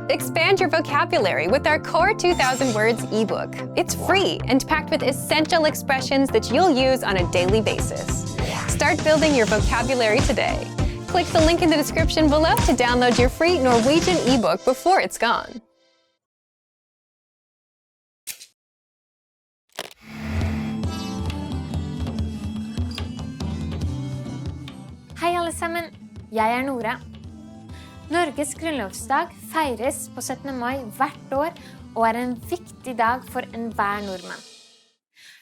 Expand your vocabulary with our Core 2000 Words ebook. It's free and packed with essential expressions that you'll use on a daily basis. Start building your vocabulary today. Click the link in the description below to download your free Norwegian ebook before it's gone. Hei alle sammen, jeg Nora. Norges grunnlovsdag feires på 17. mai hvert år og en viktig dag for enhver nordmann.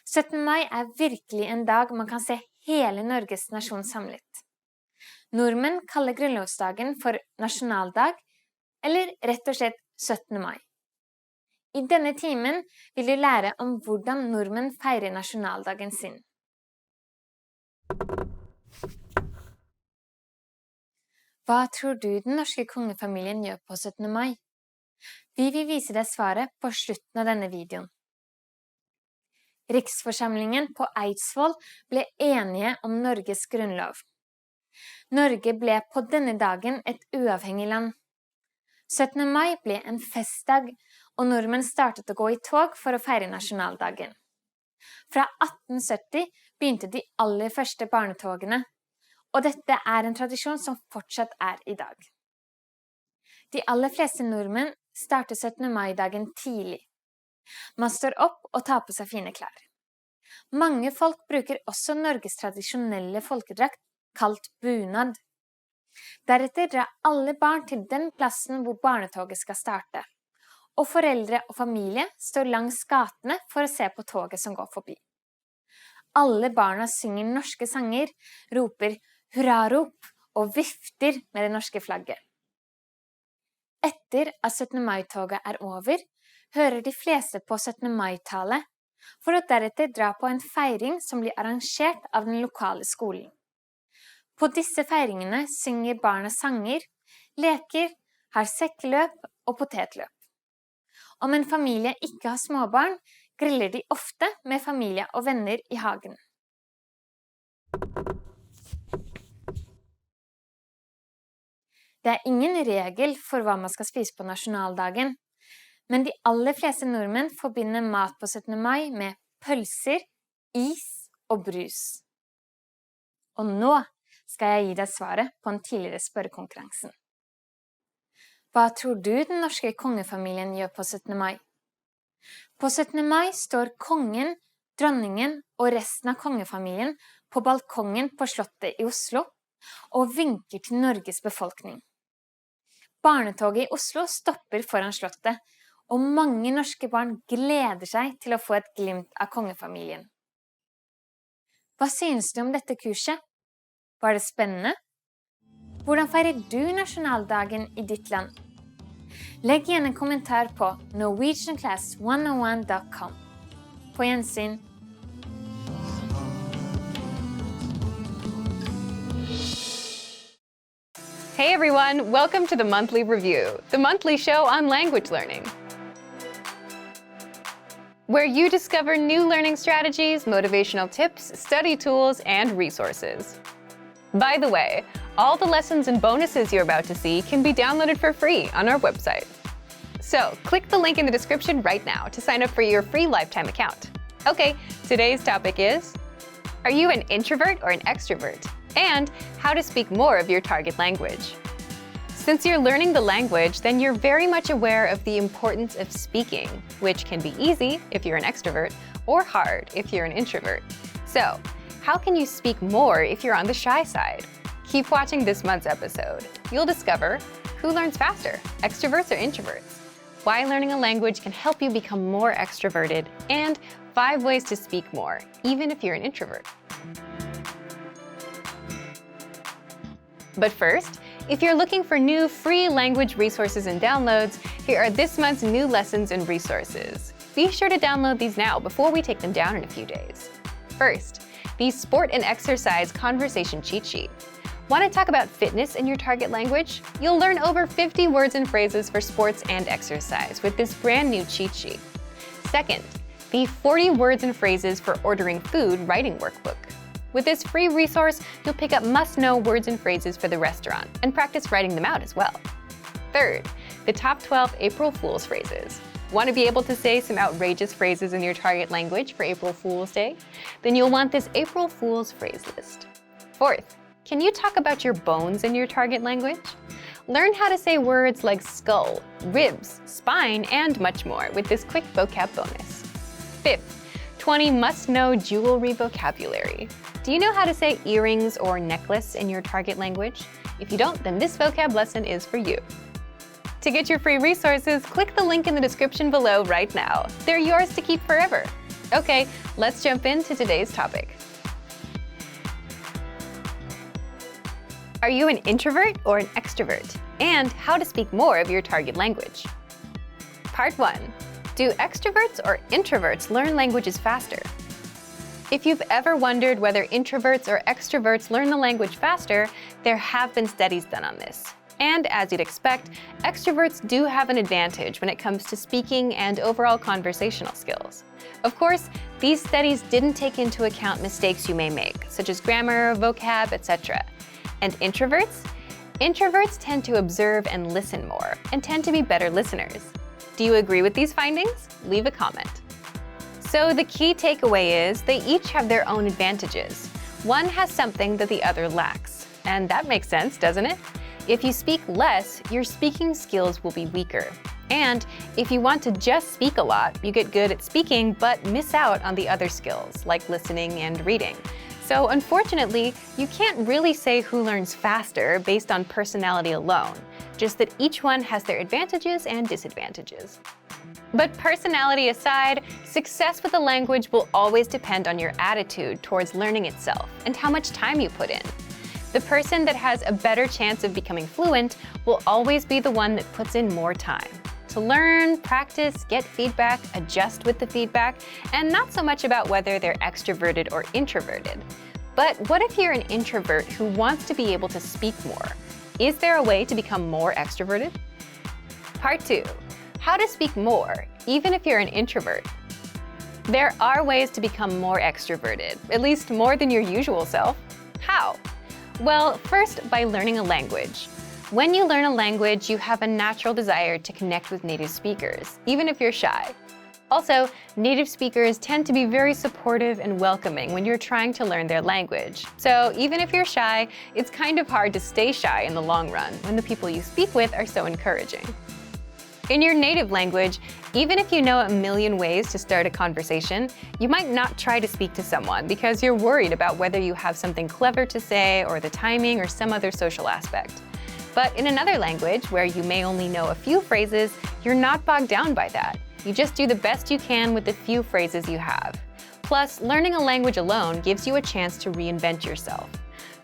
17. mai virkelig en dag man kan se hele Norges nasjon samlet. Nordmenn kaller grunnlovsdagen for nasjonaldag, eller rett og slett 17. mai. I denne timen vil du lære om hvordan nordmenn feirer nasjonaldagen sin. Hva tror du den norske kongefamilien gjør på 17. mai? Vi vil vise deg svaret på slutten av denne videoen. Riksforsamlingen på Eidsvoll ble enige om Norges grunnlov. Norge ble på denne dagen et uavhengig land. 17. mai ble en festdag, og nordmenn startet å gå i tog for å feire nasjonaldagen. Fra 1870 begynte de aller første barnetogene, og dette en tradisjon som fortsatt i dag. De aller fleste nordmenn starter 17. mai-dagen tidlig. Man står opp og tar på seg fine klær. Mange folk bruker også Norges tradisjonelle folkedrakt, kalt bunad. Deretter drar alle barn til den plassen hvor barnetoget skal starte, og foreldre og familie står langs gatene for å se på toget som går forbi. Alle barna synger norske sanger, roper hurrarop og vifter med det norske flagget. Etter at 17. mai-toget over, hører de fleste på 17. mai-tale, for å deretter dra på en feiring som blir arrangert av den lokale skolen. På disse feiringene synger barna sanger, leker, har sekkeløp og potetløp. Om en familie ikke har småbarn, griller de ofte med familie og venner i hagen. Det ingen regel for hva man skal spise på nasjonaldagen, men de aller fleste nordmenn forbinder mat på 17. mai med pølser, is og brus. Og nå skal jeg gi deg svaret på en tidligere spørrekonkurransen. Hva tror du den norske kongefamilien gjør på 17. mai? På 17. mai står kongen, dronningen og resten av kongefamilien på balkongen på slottet i Oslo og vinker til Norges befolkning. Barnetoget i Oslo stopper foran slottet, og mange norske barn gleder seg til å få et glimt av kongefamilien. Hva synes du om dette kurset? Var det spennende? Hvordan feirer du nasjonaldagen i ditt land? Legg igjen en kommentar på norwegianclass101.com. På gjensyn! Hey everyone, welcome to the Monthly Review, the monthly show on language learning, where you discover new learning strategies, motivational tips, study tools, and resources. By the way, all the lessons and bonuses you're about to see can be downloaded for free on our website. So click the link in the description right now to sign up for your free lifetime account. Okay, today's topic is, are you an introvert or an extrovert? And how to speak more of your target language. Since you're learning the language, then you're very much aware of the importance of speaking, which can be easy if you're an extrovert, or hard if you're an introvert. So, how can you speak more if you're on the shy side? Keep watching this month's episode. You'll discover who learns faster, extroverts or introverts, why learning a language can help you become more extroverted, and 5 ways to speak more, even if you're an introvert. But first, if you're looking for new free language resources and downloads, here are this month's new lessons and resources. Be sure to download these now before we take them down in a few days. First, the Sport and Exercise Conversation Cheat Sheet. Want to talk about fitness in your target language? You'll learn over 50 words and phrases for sports and exercise with this brand new cheat sheet. Second, the 40 words and phrases for ordering food writing workbook. With this free resource, you'll pick up must-know words and phrases for the restaurant and practice writing them out as well. Third, the top 12 April Fool's phrases. Want to be able to say some outrageous phrases in your target language for April Fool's Day? Then you'll want this April Fool's phrase list. Fourth, can you talk about your bones in your target language? Learn how to say words like skull, ribs, spine, and much more with this quick vocab bonus. Fifth, 20 must-know jewelry vocabulary. Do you know how to say earrings or necklace in your target language? If you don't, then this vocab lesson is for you. To get your free resources, click the link in the description below right now. They're yours to keep forever. Okay, let's jump into today's topic. Are you an introvert or an extrovert? And how to speak more of your target language. Part 1. Do extroverts or introverts learn languages faster? If you've ever wondered whether introverts or extroverts learn the language faster, there have been studies done on this. And as you'd expect, extroverts do have an advantage when it comes to speaking and overall conversational skills. Of course, these studies didn't take into account mistakes you may make, such as grammar, vocab, etc. And introverts? Introverts tend to observe and listen more, and tend to be better listeners. Do you agree with these findings? Leave a comment. So the key takeaway is they each have their own advantages. One has something that the other lacks. And that makes sense, doesn't it? If you speak less, your speaking skills will be weaker. And if you want to just speak a lot, you get good at speaking but miss out on the other skills, like listening and reading. So unfortunately, you can't really say who learns faster based on personality alone, just that each one has their advantages and disadvantages. But personality aside, success with a language will always depend on your attitude towards learning itself and how much time you put in. The person that has a better chance of becoming fluent will always be the one that puts in more time to learn, practice, get feedback, adjust with the feedback, and not so much about whether they're extroverted or introverted. But what if you're an introvert who wants to be able to speak more? Is there a way to become more extroverted? Part 2. How to speak more, even if you're an introvert. There are ways to become more extroverted, at least more than your usual self. How? Well, first, by learning a language. When you learn a language, you have a natural desire to connect with native speakers, even if you're shy. Also, native speakers tend to be very supportive and welcoming when you're trying to learn their language. So even if you're shy, it's kind of hard to stay shy in the long run when the people you speak with are so encouraging. In your native language, even if you know a million ways to start a conversation, you might not try to speak to someone because you're worried about whether you have something clever to say or the timing or some other social aspect. But in another language, where you may only know a few phrases, you're not bogged down by that. You just do the best you can with the few phrases you have. Plus, learning a language alone gives you a chance to reinvent yourself.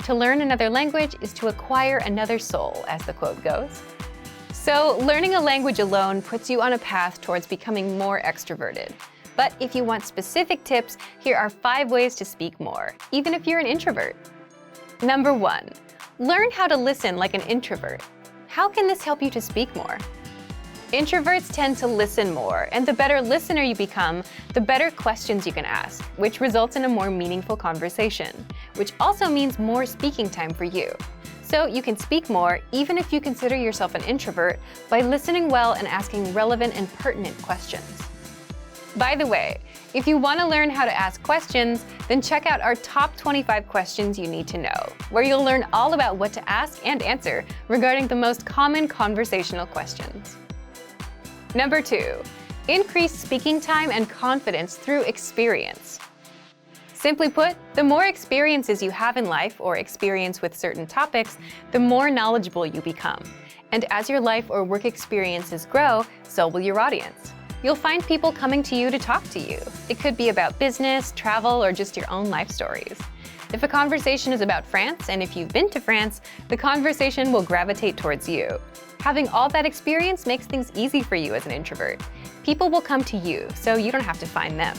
To learn another language is to acquire another soul, as the quote goes. So, learning a language alone puts you on a path towards becoming more extroverted. But if you want specific tips, here are 5 ways to speak more, even if you're an introvert. Number 1. Learn how to listen like an introvert. How can this help you to speak more? Introverts tend to listen more, and the better listener you become, the better questions you can ask, which results in a more meaningful conversation, which also means more speaking time for you. So you can speak more, even if you consider yourself an introvert, by listening well and asking relevant and pertinent questions. By the way, if you want to learn how to ask questions, then check out our top 25 questions you need to know, where you'll learn all about what to ask and answer regarding the most common conversational questions. Number 2, increase speaking time and confidence through experience. Simply put, the more experiences you have in life or experience with certain topics, the more knowledgeable you become. And as your life or work experiences grow, so will your audience. You'll find people coming to you to talk to you. It could be about business, travel, or just your own life stories. If a conversation is about France, and if you've been to France, the conversation will gravitate towards you. Having all that experience makes things easy for you as an introvert. People will come to you, so you don't have to find them.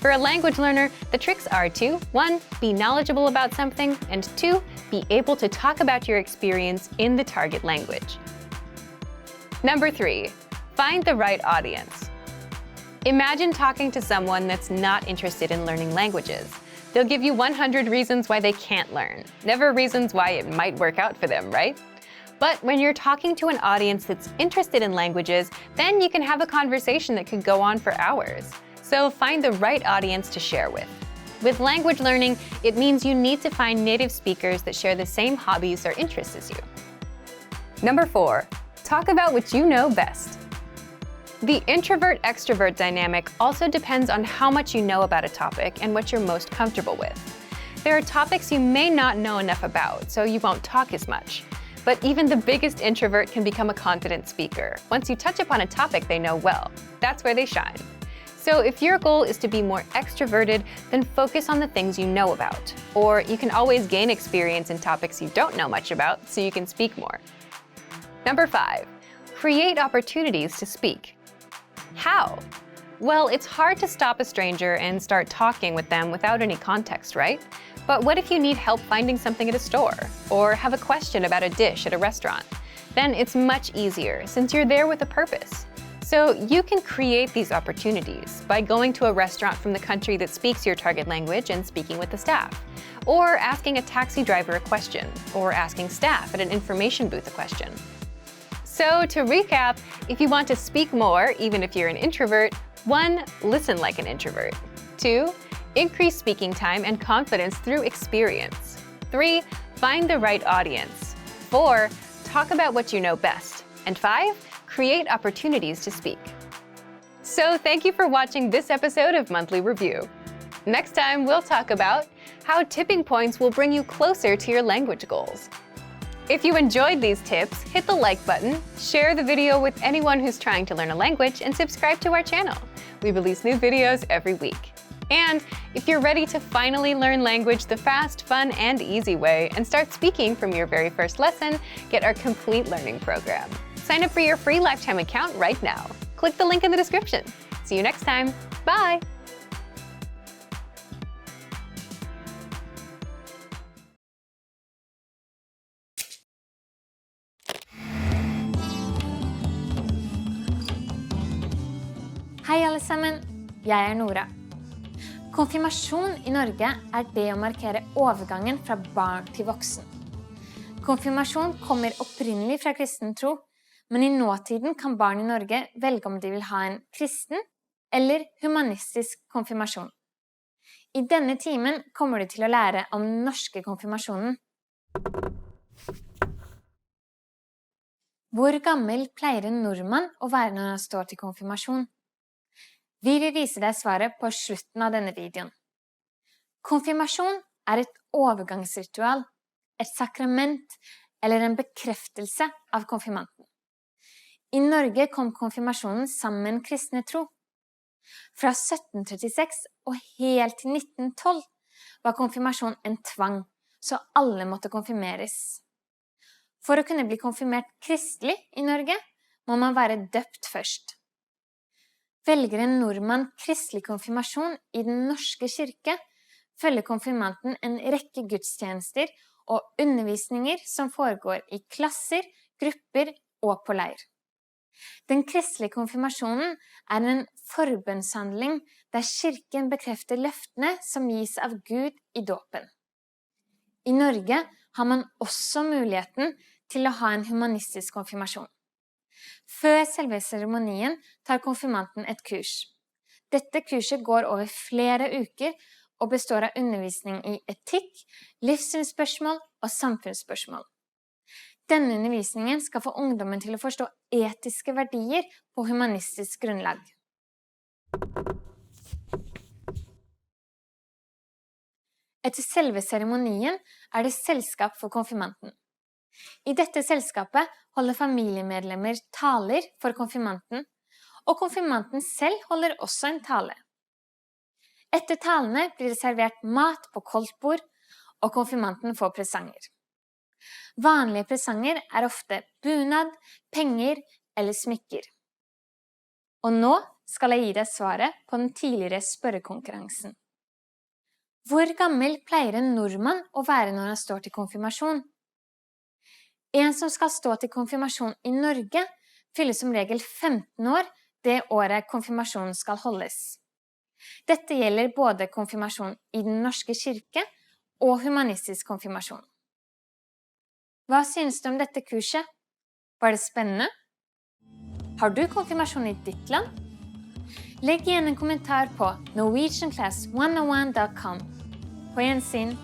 For a language learner, the tricks are to 1. Be knowledgeable about something, and 2. Be able to talk about your experience in the target language. Number 3. Find the right audience. Imagine talking to someone that's not interested in learning languages. They'll give you 100 reasons why they can't learn, never reasons why it might work out for them, right? But when you're talking to an audience that's interested in languages, then you can have a conversation that could go on for hours. So find the right audience to share with. With language learning, it means you need to find native speakers that share the same hobbies or interests as you. Number 4, talk about what you know best. The introvert-extrovert dynamic also depends on how much you know about a topic and what you're most comfortable with. There are topics you may not know enough about, so you won't talk as much. But even the biggest introvert can become a confident speaker once you touch upon a topic they know well. That's where they shine. So if your goal is to be more extroverted, then focus on the things you know about. Or you can always gain experience in topics you don't know much about so you can speak more. Number 5, create opportunities to speak. How? Well, it's hard to stop a stranger and start talking with them without any context, right? But what if you need help finding something at a store, or have a question about a dish at a restaurant? Then it's much easier since you're there with a purpose. So you can create these opportunities by going to a restaurant from the country that speaks your target language and speaking with the staff, or asking a taxi driver a question, or asking staff at an information booth a question. So to recap, if you want to speak more, even if you're an introvert, 1, listen like an introvert. 2, increase speaking time and confidence through experience. 3, find the right audience. 4, talk about what you know best. And 5, create opportunities to speak. So thank you for watching this episode of Monthly Review. Next time, we'll talk about how tipping points will bring you closer to your language goals. If you enjoyed these tips, hit the like button, share the video with anyone who's trying to learn a language, and subscribe to our channel. We release new videos every week. And if you're ready to finally learn language the fast, fun, and easy way and start speaking from your very first lesson, get our complete learning program. Sign up for your free lifetime account right now. Click the link in the description. See you next time. Bye! Hei alle sammen, jeg Nora. Konfirmasjon i Norge det å markere overgangen fra barn til voksen. Konfirmasjon kommer opprinnelig fra kristen tro, men i nåtiden kan barn i Norge velge om de vil ha en kristen eller humanistisk konfirmasjon. I denne timen kommer du til å lære om den norske konfirmasjonen. Hvor gammel pleier en nordmann å være når han står til konfirmasjon? Vi vil vise deg svaret på slutten av denne videoen. Konfirmasjon et overgangsritual, et sakrament eller en bekreftelse av konfirmanten. I Norge kom konfirmasjonen sammen med en kristne tro. Fra 1736 og helt til 1912 var konfirmasjon en tvang, så alle måtte konfirmeres. For å kunne bli konfirmert kristelig i Norge, må man være døpt først. Velger en nordmann kristelig konfirmasjon i den norske kirke, følger konfirmanten en rekke gudstjenester og undervisninger som foregår i klasser, grupper og på leir. Den kristelige konfirmasjonen en forbønnshandling der kirken bekrefter løftene som gis av Gud i dåpen. I Norge har man også muligheten til å ha en humanistisk konfirmasjon. Før selve seremonien tar konfirmanten et kurs. Dette kurset går over flere uker og består av undervisning i etikk, livssynsspørsmål og samfunnsspørsmål. Denne undervisningen skal få ungdommen til å forstå etiske verdier på humanistisk grunnlag. Etter selve seremonien det selskap for konfirmanten. I dette selskapet holder familiemedlemmer taler for konfirmanten, og konfirmanten selv holder også en tale. Etter talene blir det servert mat på koldtbord, og konfirmanten får presanger. Vanlige presanger ofte bunad, penger eller smykker. Og nå skal jeg gi deg svaret på den tidligere spørrekonkurransen. Hvor gammel pleier en nordmann å være når han står til konfirmasjon? En som skal stå til konfirmasjon i Norge, fyller som regel 15 år det året konfirmasjonen skal holdes. Dette gjelder både konfirmasjon i den norske kirke og humanistisk konfirmasjon. Hva synes du om dette kurset? Var det spennende? Har du konfirmasjon i ditt land? Legg igjen en kommentar på norwegianclass101.com. På gjensyn!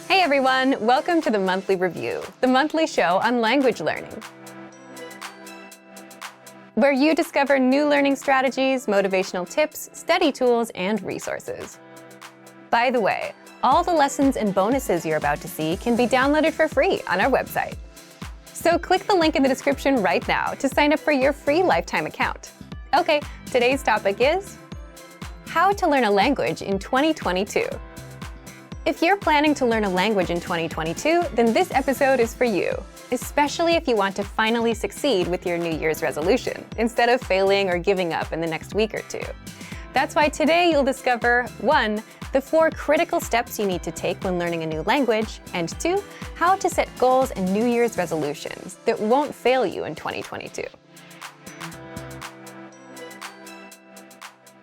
Hey everyone, welcome to the Monthly Review, the monthly show on language learning, where you discover new learning strategies, motivational tips, study tools, and resources. By the way, all the lessons and bonuses you're about to see can be downloaded for free on our website. So click the link in the description right now to sign up for your free lifetime account. Okay, today's topic is how to learn a language in 2022. If you're planning to learn a language in 2022, then this episode is for you, especially if you want to finally succeed with your New Year's resolution, instead of failing or giving up in the next week or two. That's why today you'll discover 1. The 4 critical steps you need to take when learning a new language, and 2. How to set goals and New Year's resolutions that won't fail you in 2022.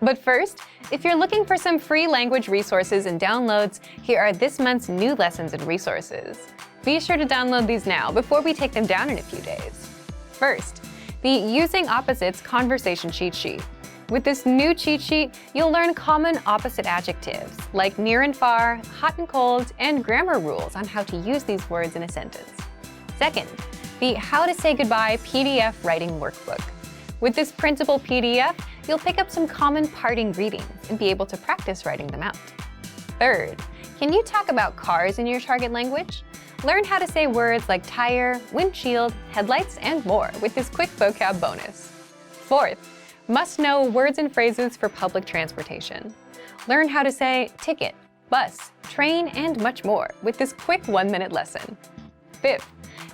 But first, if you're looking for some free language resources and downloads, here are this month's new lessons and resources. Be sure to download these now before we take them down in a few days. First, the Using Opposites Conversation Cheat Sheet. With this new cheat sheet, you'll learn common opposite adjectives like near and far, hot and cold, and grammar rules on how to use these words in a sentence. Second, the How to Say Goodbye PDF Writing Workbook. With this printable PDF, you'll pick up some common parting greetings and be able to practice writing them out. Third, can you talk about cars in your target language? Learn how to say words like tire, windshield, headlights, and more with this quick vocab bonus. Fourth, must know words and phrases for public transportation. Learn how to say ticket, bus, train, and much more with this quick 1-minute lesson. Fifth,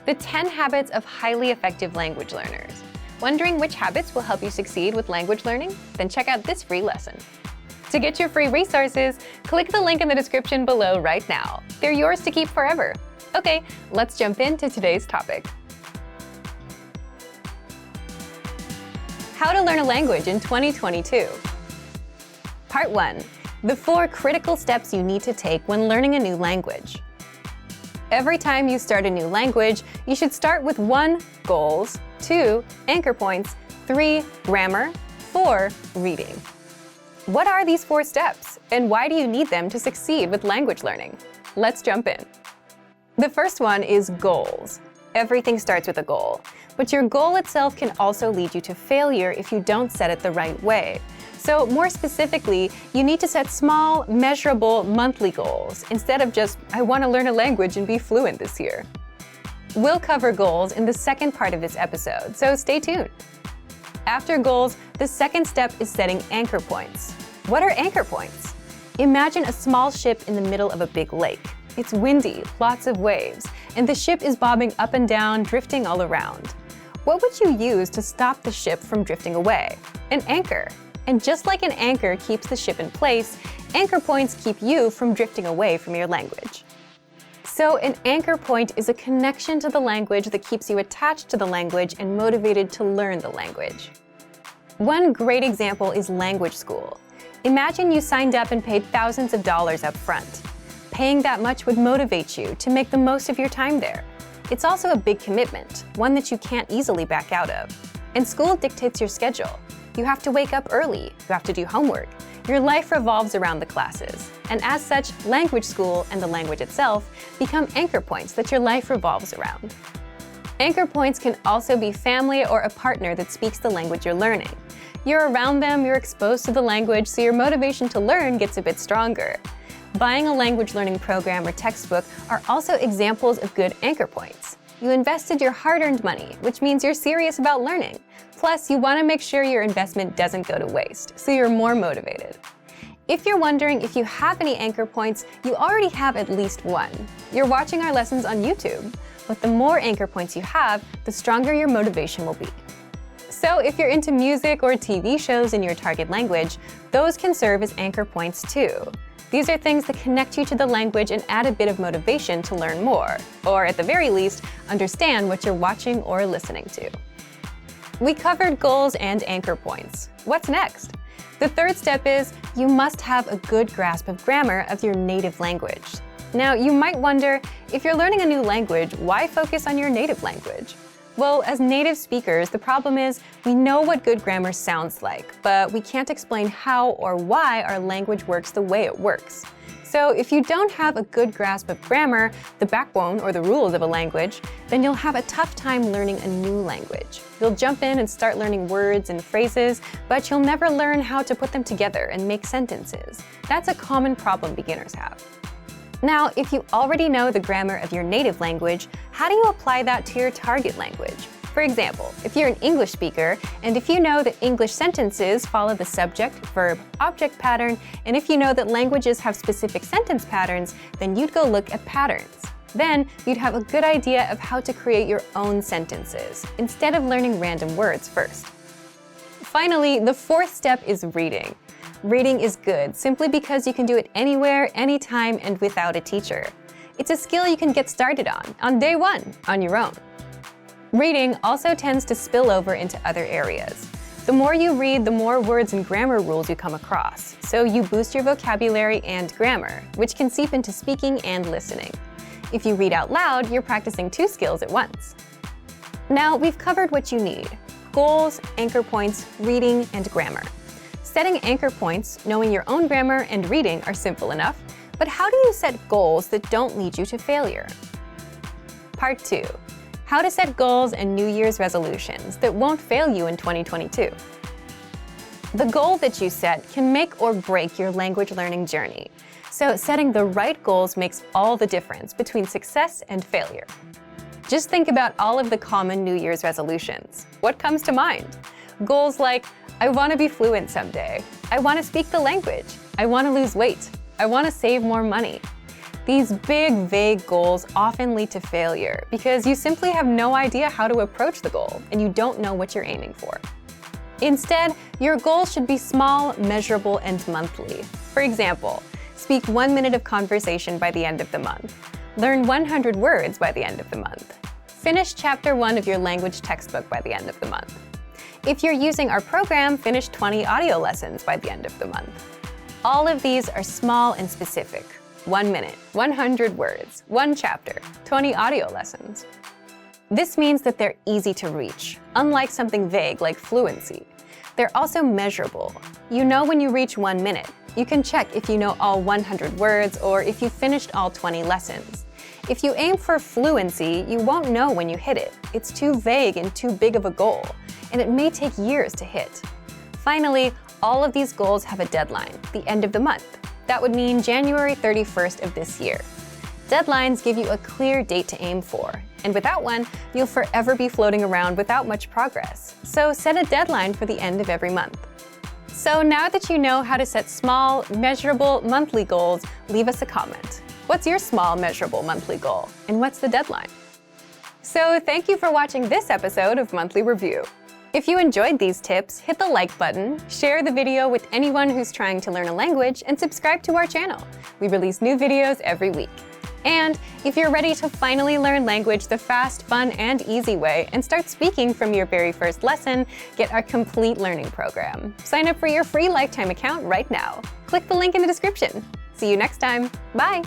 the 10 habits of highly effective language learners. Wondering which habits will help you succeed with language learning? Then check out this free lesson. To get your free resources, click the link in the description below right now. They're yours to keep forever. Okay, let's jump into today's topic. How to learn a language in 2022. Part 1. The 4 critical steps you need to take when learning a new language. Every time you start a new language, you should start with 1. Goals, 2. Anchor points, 3. Grammar, 4. Reading. What are these 4 steps, and why do you need them to succeed with language learning? Let's jump in. The first one is goals. Everything starts with a goal, but your goal itself can also lead you to failure if you don't set it the right way. So more specifically, you need to set small, measurable monthly goals instead of just, I want to learn a language and be fluent this year. We'll cover goals in the second part of this episode, so stay tuned. After goals, the second step is setting anchor points. What are anchor points? Imagine a small ship in the middle of a big lake. It's windy, lots of waves, and the ship is bobbing up and down, drifting all around. What would you use to stop the ship from drifting away? An anchor. And just like an anchor keeps the ship in place, anchor points keep you from drifting away from your language. So an anchor point is a connection to the language that keeps you attached to the language and motivated to learn the language. One great example is language school. Imagine you signed up and paid thousands of dollars up front. Paying that much would motivate you to make the most of your time there. It's also a big commitment, one that you can't easily back out of. And school dictates your schedule. You have to wake up early, you have to do homework. Your life revolves around the classes. And as such, language school and the language itself become anchor points that your life revolves around. Anchor points can also be family or a partner that speaks the language you're learning. You're around them, you're exposed to the language, so your motivation to learn gets a bit stronger. Buying a language learning program or textbook are also examples of good anchor points. You invested your hard-earned money, which means you're serious about learning. Plus, you want to make sure your investment doesn't go to waste, so you're more motivated. If you're wondering if you have any anchor points, you already have at least one. You're watching our lessons on YouTube, but the more anchor points you have, the stronger your motivation will be. So if you're into music or TV shows in your target language, those can serve as anchor points too. These are things that connect you to the language and add a bit of motivation to learn more, or at the very least, understand what you're watching or listening to. We covered goals and anchor points. What's next? The third step is you must have a good grasp of grammar of your native language. Now, you might wonder, if you're learning a new language, why focus on your native language? Well, as native speakers, the problem is we know what good grammar sounds like, but we can't explain how or why our language works the way it works. So if you don't have a good grasp of grammar, the backbone or the rules of a language, then you'll have a tough time learning a new language. You'll jump in and start learning words and phrases, but you'll never learn how to put them together and make sentences. That's a common problem beginners have. Now, if you already know the grammar of your native language, how do you apply that to your target language? For example, if you're an English speaker, and if you know that English sentences follow the subject, verb, object pattern, and if you know that languages have specific sentence patterns, then you'd go look at patterns. Then, you'd have a good idea of how to create your own sentences, instead of learning random words first. Finally, the fourth step is reading. Reading is good simply because you can do it anywhere, anytime, and without a teacher. It's a skill you can get started on day one, on your own. Reading also tends to spill over into other areas. The more you read, the more words and grammar rules you come across, so you boost your vocabulary and grammar, which can seep into speaking and listening. If you read out loud, you're practicing two skills at once. Now, we've covered what you need: goals, anchor points, reading, and grammar. Setting anchor points, knowing your own grammar, and reading are simple enough, but how do you set goals that don't lead you to failure? Part 2. How to set goals and New Year's resolutions that won't fail you in 2022. The goal that you set can make or break your language learning journey, so setting the right goals makes all the difference between success and failure. Just think about all of the common New Year's resolutions. What comes to mind? Goals like, I want to be fluent someday. I want to speak the language. I want to lose weight. I want to save more money. These big, vague goals often lead to failure because you simply have no idea how to approach the goal and you don't know what you're aiming for. Instead, your goals should be small, measurable, and monthly. For example, speak 1 minute of conversation by the end of the month. Learn 100 words by the end of the month. Finish chapter 1 of your language textbook by the end of the month. If you're using our program, finish 20 audio lessons by the end of the month. All of these are small and specific. 1 minute, 100 words, 1 chapter, 20 audio lessons. This means that they're easy to reach, unlike something vague like fluency. They're also measurable. You know when you reach 1 minute. You can check if you know all 100 words or if you finished all 20 lessons. If you aim for fluency, you won't know when you hit it. It's too vague and too big of a goal, and it may take years to hit. Finally, all of these goals have a deadline, the end of the month. That would mean January 31st of this year. Deadlines give you a clear date to aim for, and without one, you'll forever be floating around without much progress. So set a deadline for the end of every month. So now that you know how to set small, measurable monthly goals, leave us a comment. What's your small, measurable monthly goal, and what's the deadline? So thank you for watching this episode of Monthly Review. If you enjoyed these tips, hit the like button, share the video with anyone who's trying to learn a language, and subscribe to our channel. We release new videos every week. And if you're ready to finally learn language the fast, fun, and easy way and start speaking from your very first lesson, get our complete learning program. Sign up for your free lifetime account right now. Click the link in the description. See you next time. Bye!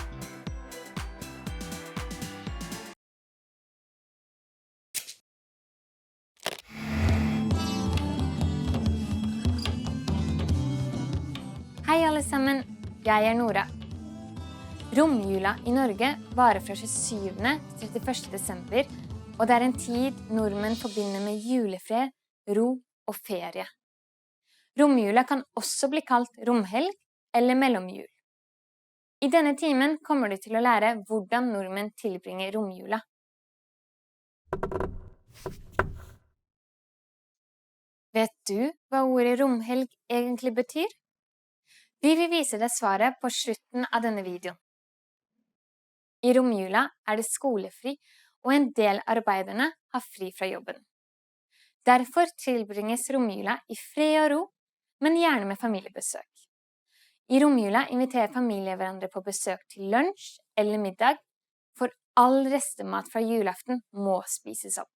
Hei alle sammen, jeg Nora. Romjula I Norge varer fra 27. til 31. desember, og det en tid nordmenn forbinder med julefred, ro og ferie. Romjula kan også bli kalt romhelg eller mellomjul. I denne timen kommer du til å lære hvordan nordmenn tilbringer romjula. Vet du hva ordet romhelg egentlig betyr? Vi vil vise deg svaret på slutten av denne videoen. I romjula det skolefri, og en del arbeiderne har fri fra jobben. Derfor tilbringes romjula I fred og ro, men gjerne med familiebesøk. I romjula inviterer familier hverandre på besøk til lunsj eller middag, for all restemat fra julaften må spises opp.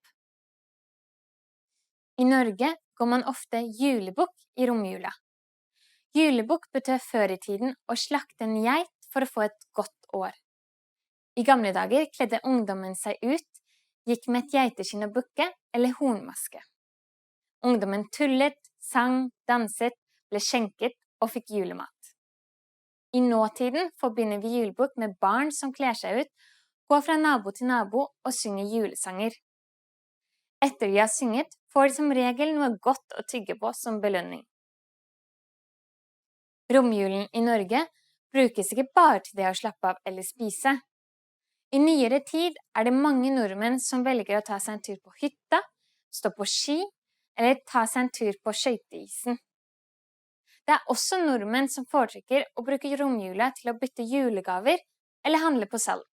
I Norge går man ofte julebukk I romjula. Julebukk betød før i tiden å slakte en geit for å få et godt år. I gamle dager kledde ungdommen seg ut, gikk med et geiteskinn og bukke eller hornmaske. Ungdommen tullet, sang, danset, ble skjenket og fikk julemat. I nåtiden forbinder vi julebukk med barn som kler seg ut, går fra nabo til nabo og synger julesanger. Etter de har synget, får de som regel noe godt å tygge på som belønning. Romjulen i Norge brukes ikke bare til det å slappe av eller spise. I nyere tid er det mange nordmenn som velger å ta seg en tur på hytta, stå på ski eller ta seg en tur på skøyteisen. Det er også nordmenn som foretrekker å bruke romjula til å bytte julegaver eller handle på salg.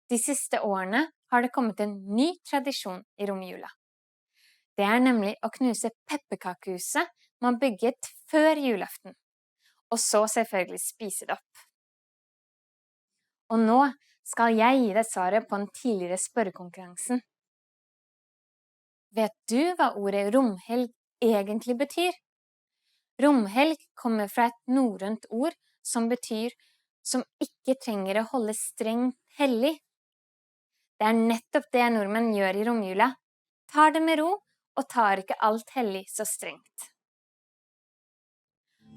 De siste årene har det kommet en ny tradisjon i romjula. Det er nemlig å knuse pepperkakehuset man bygget før julaften, og så selvfølgelig spise det opp. Og nå skal jeg gi deg svaret på den tidligere spørrekonkurransen. Vet du hva ordet romhelg egentlig betyr? Romhelg kommer fra et norrønt ord som betyr som ikke trenger å holde strengt hellig. Det er nettopp det nordmenn gjør i romjula. Tar det med ro og tar ikke alt hellig så strengt.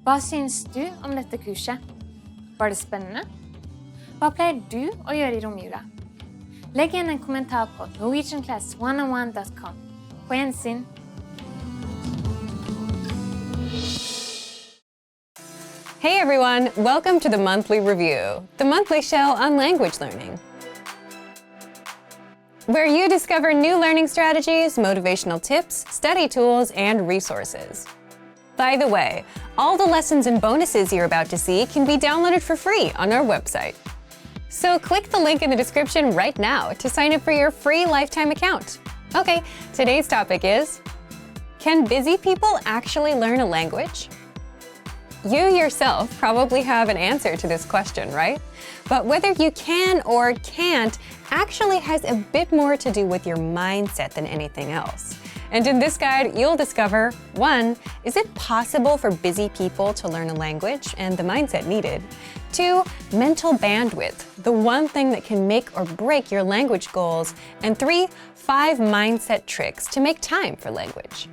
Hva synes du om dette kurset? Var det spennende? Hva pleier du å gjøre i romjula? Legg igjen en kommentar på norwegianclass101.com. På gjensyn! Hey everyone, welcome to the Monthly Review, the monthly show on language learning, where you discover new learning strategies, motivational tips, study tools, and resources. By the way, all the lessons and bonuses you're about to see can be downloaded for free on our website. So click the link in the description right now to sign up for your free lifetime account. Okay, today's topic is, can busy people actually learn a language? You yourself probably have an answer to this question, right? But whether you can or can't actually has a bit more to do with your mindset than anything else. And in this guide, you'll discover, 1, is it possible for busy people to learn a language and the mindset needed? 2, mental bandwidth, the one thing that can make or break your language goals. And 3, 5 mindset tricks to make time for language.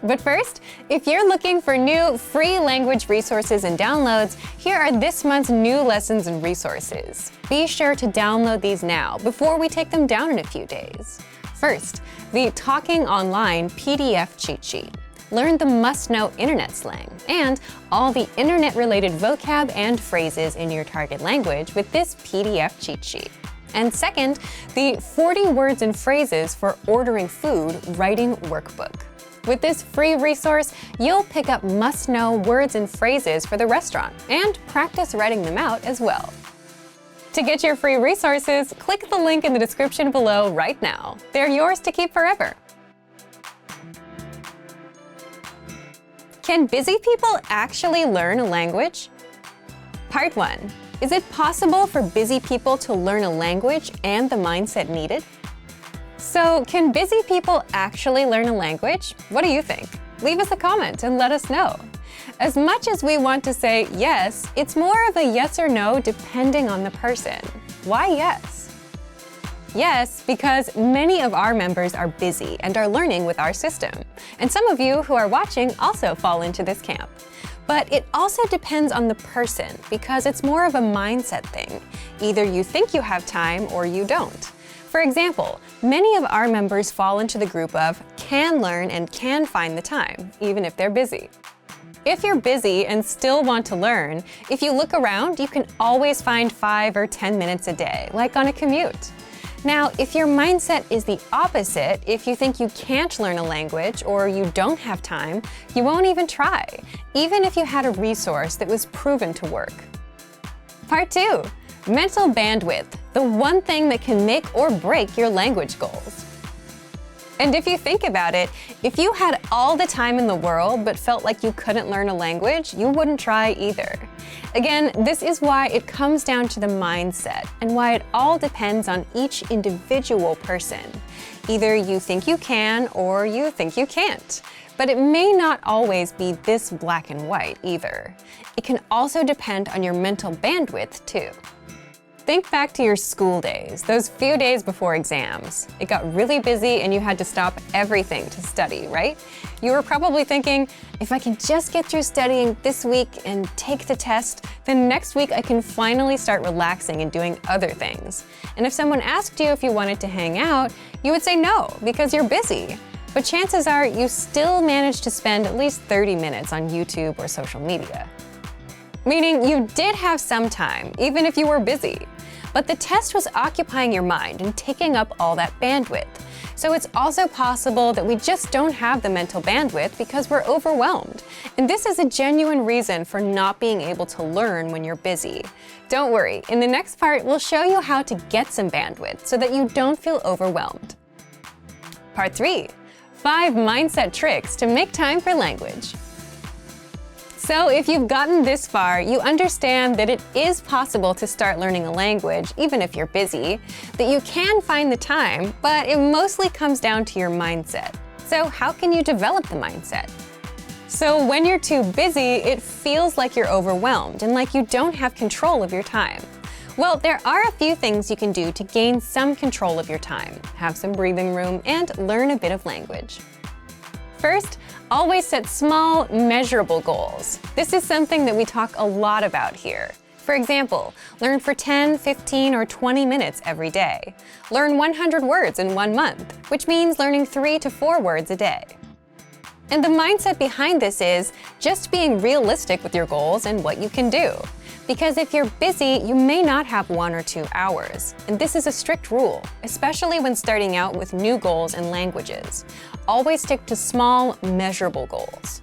But first, if you're looking for new free language resources and downloads, here are this month's new lessons and resources. Be sure to download these now before we take them down in a few days. First, the Talking Online PDF cheat sheet. Learn the must-know internet slang and all the internet-related vocab and phrases in your target language with this PDF cheat sheet. And second, the 40 words and phrases for ordering food writing workbook. With this free resource, you'll pick up must-know words and phrases for the restaurant and practice writing them out as well. To get your free resources, click the link in the description below right now. They're yours to keep forever. Can busy people actually learn a language? Part 1. Is it possible for busy people to learn a language and the mindset needed? So, can busy people actually learn a language? What do you think? Leave us a comment and let us know. As much as we want to say yes, it's more of a yes or no depending on the person. Why yes? Yes, because many of our members are busy and are learning with our system. And some of you who are watching also fall into this camp. But it also depends on the person because it's more of a mindset thing. Either you think you have time or you don't. For example, many of our members fall into the group of can learn and can find the time, even if they're busy. If you're busy and still want to learn, if you look around, you can always find 5 or 10 minutes a day, like on a commute. Now, if your mindset is the opposite, if you think you can't learn a language or you don't have time, you won't even try, even if you had a resource that was proven to work. Part 2. Mental bandwidth, the one thing that can make or break your language goals. And if you think about it, if you had all the time in the world but felt like you couldn't learn a language, you wouldn't try either. Again, this is why it comes down to the mindset and why it all depends on each individual person. Either you think you can or you think you can't. But it may not always be this black and white either. It can also depend on your mental bandwidth too. Think back to your school days, those few days before exams. It got really busy and you had to stop everything to study, right? You were probably thinking, if I can just get through studying this week and take the test, then next week I can finally start relaxing and doing other things. And if someone asked you if you wanted to hang out, you would say no, because you're busy. But chances are you still managed to spend at least 30 minutes on YouTube or social media. Meaning you did have some time, even if you were busy. But the test was occupying your mind and taking up all that bandwidth. So it's also possible that we just don't have the mental bandwidth because we're overwhelmed. And this is a genuine reason for not being able to learn when you're busy. Don't worry, in the next part, we'll show you how to get some bandwidth so that you don't feel overwhelmed. Part 3. 5 mindset tricks to make time for language. So if you've gotten this far, you understand that it is possible to start learning a language, even if you're busy, that you can find the time, but it mostly comes down to your mindset. So how can you develop the mindset? So when you're too busy, it feels like you're overwhelmed and like you don't have control of your time. Well, there are a few things you can do to gain some control of your time, have some breathing room, and learn a bit of language. First, always set small, measurable goals. This is something that we talk a lot about here. For example, learn for 10, 15, or 20 minutes every day. Learn 100 words in 1 month, which means learning 3 to 4 words a day. And the mindset behind this is just being realistic with your goals and what you can do. Because if you're busy, you may not have 1 or 2 hours. And this is a strict rule, especially when starting out with new goals and languages. Always stick to small, measurable goals.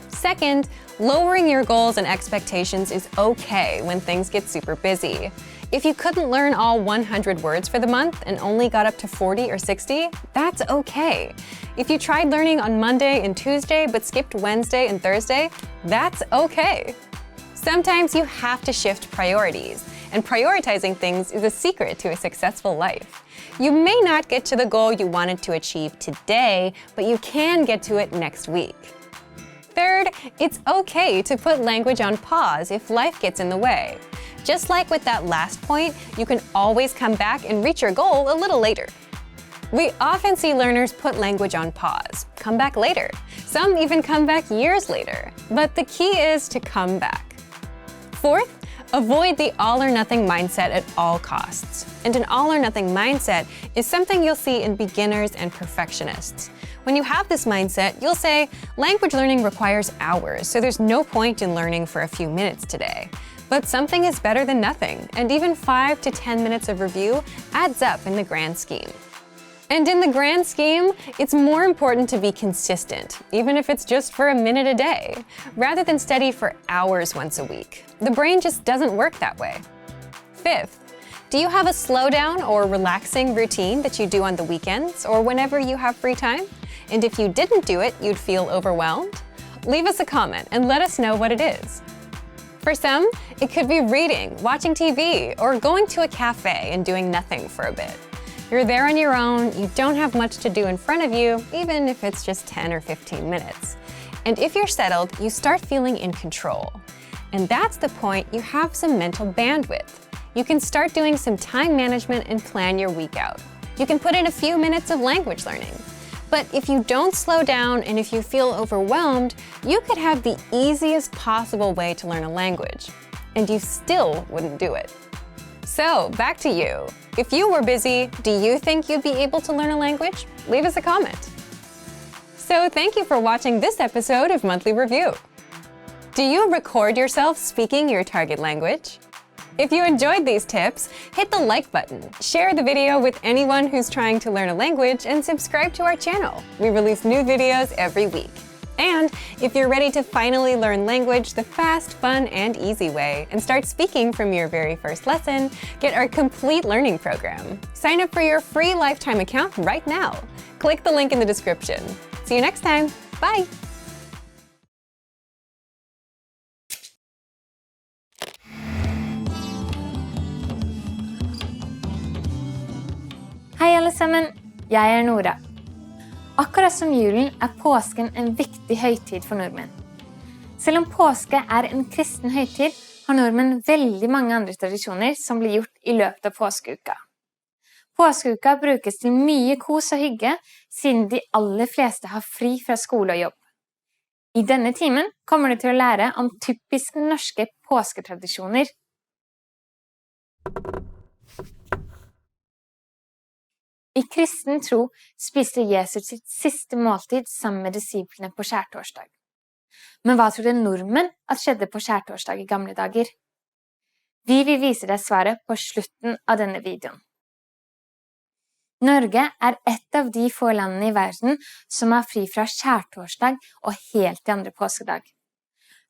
Second, lowering your goals and expectations is okay when things get super busy. If you couldn't learn all 100 words for the month and only got up to 40 or 60, that's okay. If you tried learning on Monday and Tuesday but skipped Wednesday and Thursday, that's okay. Sometimes you have to shift priorities, and prioritizing things is a secret to a successful life. You may not get to the goal you wanted to achieve today, but you can get to it next week. Third, it's okay to put language on pause if life gets in the way. Just like with that last point, you can always come back and reach your goal a little later. We often see learners put language on pause, come back later. Some even come back years later. But the key is to come back. Fourth, avoid the all-or-nothing mindset at all costs. And an all-or-nothing mindset is something you'll see in beginners and perfectionists. When you have this mindset, you'll say, language learning requires hours, so there's no point in learning for a few minutes today. But something is better than nothing, and even 5 to 10 minutes of review adds up in the grand scheme. And in the grand scheme, it's more important to be consistent, even if it's just for a minute a day, rather than study for hours once a week. The brain just doesn't work that way. Fifth, do you have a slowdown or relaxing routine that you do on the weekends or whenever you have free time? And if you didn't do it, you'd feel overwhelmed? Leave us a comment and let us know what it is. For some, it could be reading, watching TV, or going to a cafe and doing nothing for a bit. You're there on your own, you don't have much to do in front of you, even if it's just 10 or 15 minutes. And if you're settled, you start feeling in control. And that's the point you have some mental bandwidth. You can start doing some time management and plan your week out. You can put in a few minutes of language learning. But if you don't slow down and if you feel overwhelmed, you could have the easiest possible way to learn a language. And you still wouldn't do it. So, back to you. If you were busy, do you think you'd be able to learn a language? Leave us a comment. So, thank you for watching this episode of Monthly Review. Do you record yourself speaking your target language? If you enjoyed these tips, hit the like button, share the video with anyone who's trying to learn a language, and subscribe to our channel. We release new videos every week. And if you're ready to finally learn language the fast, fun, and easy way and start speaking from your very first lesson, get our complete learning program. Sign up for your free lifetime account right now. Click the link in the description. See you next time. Bye! Hei alle sammen, jeg Nora. Akkurat som julen påsken en viktig høytid for nordmenn. Selv om påske en kristen høytid, har nordmenn veldig mange andre tradisjoner som blir gjort I løpet av påskeuka. Påskeuka brukes til mye kos og hygge, siden de aller fleste har fri fra skole og jobb. I denne timen kommer du til å lære om typiske norske påsketradisjoner. I kristen tro spiste Jesus sitt siste måltid sammen med disiplene på skjærtorsdag. Men hva trodde nordmenn at skjedde på skjærtorsdag I gamle dager? Vi vil vise deg svaret på slutten av denne videoen. Norge et av de få landene I verden som har fri fra skjærtorsdag og helt til andre påskedag.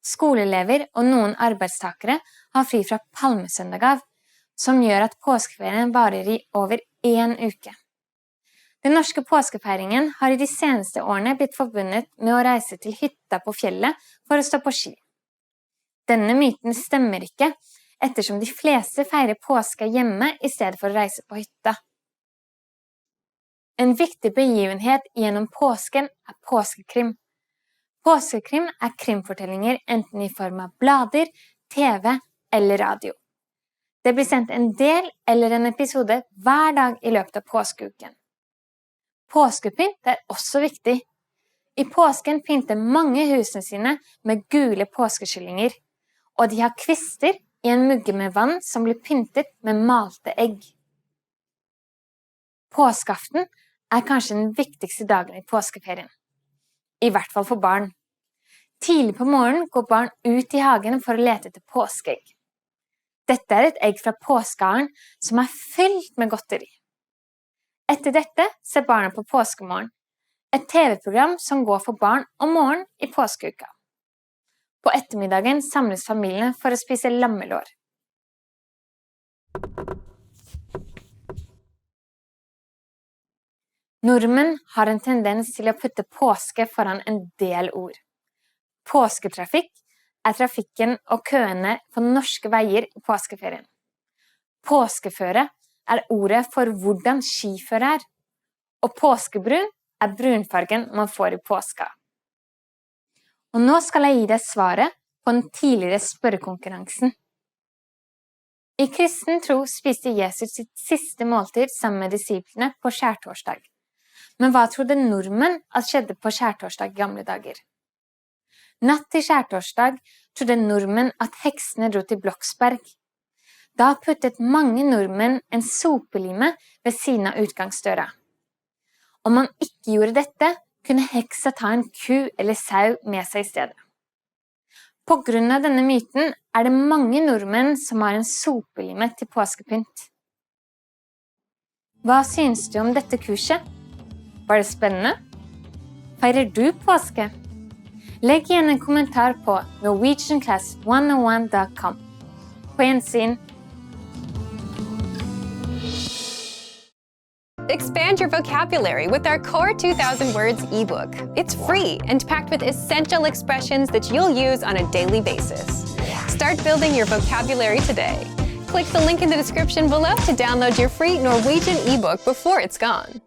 Skoleelever og noen arbeidstakere har fri fra palmesøndag av, som gjør at påskeferien varer I over 1 uke. Den norske påskefeiringen har I de seneste årene blitt forbundet med å reise til hytta på fjellet for å stå på ski. Denne myten stemmer ikke, ettersom de fleste feirer påske hjemme I stedet for å reise på hytta. En viktig begivenhet gjennom påsken påskekrim. Påskekrim krimfortellinger enten I form av blader, TV eller radio. Det blir sendt en del eller en episode hver dag I løpet av påskeuken. Påskepynt også viktig. I påsken pynter mange husene sine med gule påskekyllinger, og de har kvister I en mugge med vann som blir pyntet med malte egg. Påskeaften kanskje den viktigste dagen I påskeferien. I hvert fall for barn. Tidlig på morgenen går barn ut I hagen for å lete etter påskeegg. Dette et egg fra påskeharen som fylt med godteri. Etter dette ser barna på påskemorgen, et TV-program som går for barn om morgenen I påskeuka. På ettermiddagen samles familien for å spise lammelår. Nordmenn har en tendens til å putte påske foran en del ord. Påsketrafikk trafikken og køene på norske veier I påskeferien. Påskeføre ordet for hvordan skiføre og påskebrun brunfargen man får I påska. Og nå skal jeg gi deg svaret på den tidligere spørrekonkurransen. I kristen tro spiste Jesus sitt siste måltid sammen med disiplene på skjærtorsdag. Men hva trodde nordmenn at skjedde på skjærtorsdag I gamle dager? Natt til skjærtorsdag trodde nordmenn at heksene dro til Bloksberg. Da puttet mange nordmenn en sopelime ved siden av utgangsdøra. Om man ikke gjorde dette, kunne heksa ta en ku eller sau med seg I stedet. På grunn av denne myten det mange nordmenn som har en sopelime til påskepynt. Hva synes du om dette kurset? Var det spennende? Feirer du påske? Legg igjen en kommentar på norwegianclass101.com. På gjensyn! Expand your vocabulary with our Core 2000 Words ebook. It's free and packed with essential expressions that you'll use on a daily basis. Start building your vocabulary today. Click the link in the description below to download your free Norwegian ebook before it's gone.